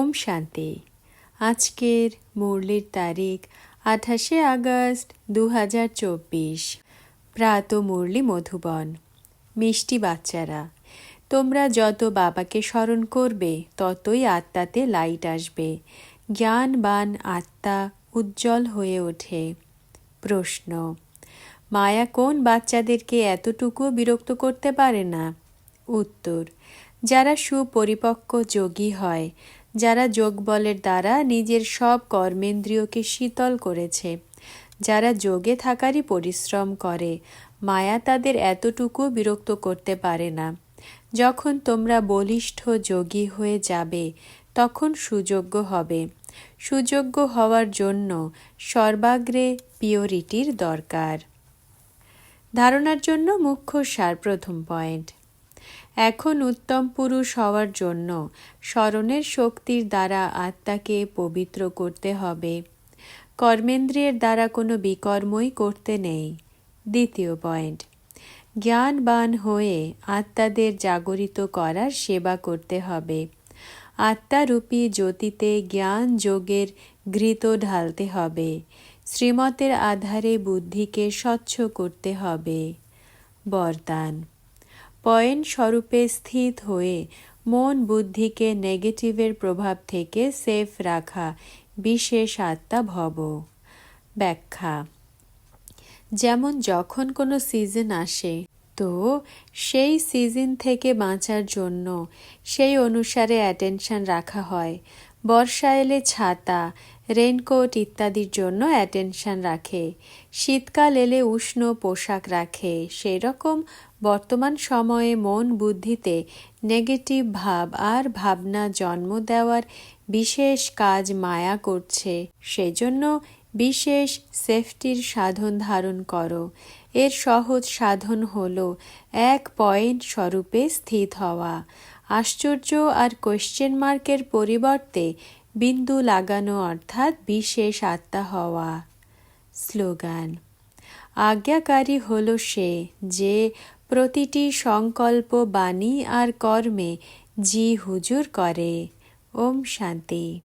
ওম শান্তি। আজকের মুরলির তারিখ 28শে আগস্ট 2024। প্রাত মুরলি মধুবন। মিষ্টি বাচ্চারা, তোমরা যত বাবাকে স্মরণ করবে ততই আত্মাতে লাইট আসবে, জ্ঞানবান আত্মা উজ্জ্বল হয়ে ওঠে। প্রশ্ন: মায়া কোন বাচ্চাদেরকে এতটুকু বিরক্ত করতে পারে না? উত্তর: যারা সুপরিপক্ক যোগী হয়, যারা যোগবলের দ্বারা নিজের সব কর্মেন্দ্রিয়কে শীতল করেছে, যারা যোগে থাকারই পরিশ্রম করে, মায়া তাদের এতটুকু বিরক্ত করতে পারে না। যখন তোমরা বলিষ্ঠ যোগী হয়ে যাবে তখন সুযোগ্য হবে। সুযোগ্য হওয়ার জন্য সর্বাগ্রে পিওরিটির দরকার। ধারণার জন্য মুখ্য সার। প্রথম পয়েন্ট: এখন উত্তম পুরুষ হওয়ার জন্য স্মরণের শক্তির দ্বারা আত্মাকে পবিত্র করতে হবে। কর্মেন্দ্রিয়ের দ্বারা কোনো বিকর্মই করতে নেই। দ্বিতীয় পয়েন্ট: জ্ঞানবান হয়ে আত্মাদের জাগরিত করার সেবা করতে হবে। আত্মারূপী জ্যোতিতে জ্ঞান যোগের ঘৃত ঢালতে হবে। শ্রীমতের আধারে বুদ্ধিকে স্বচ্ছ করতে হবে। বরদান: পয়েন্ট স্বরূপে স্থিত হয়ে মন বুদ্ধিকে নেগেটিভের প্রভাব থেকে সেফ রাখা বিশেষ আত্মা ভব। ব্যাখ্যা: যেমন যখন কোনো সিজন আসে তো সেই সিজন থেকে বাঁচার জন্য সেই অনুসারে অ্যাটেনশন রাখা হয়। বর্ষা এলে ছাতা, রেনকোট ইত্যাদির জন্য অ্যাটেনশন রাখে। শীতকাল এলে উষ্ণ পোশাক রাখে। সেই রকম বর্তমান সময়ে মন বুদ্ধিতে নেগেটিভ ভাব আর ভাবনা জন্ম দেওয়ার বিশেষ কাজ মায়া করছে। সেজন্য বিশেষ সেফটির সাধন ধারণ করো। এর সহজ সাধন হল এক পয়েন্ট স্বরূপে স্থিত হওয়া। আশ্চর্য আর কোয়েশ্চেন মার্কের পরিবর্তে বিন্দু লাগানো অর্থাৎ বিশেষ আত্মা হওয়া। স্লোগান: আজ্ঞাকারী হল সে যে প্রতিটি সংকল্প, বাণী আর কর্মে জি হুজুর করে। ওম শান্তি।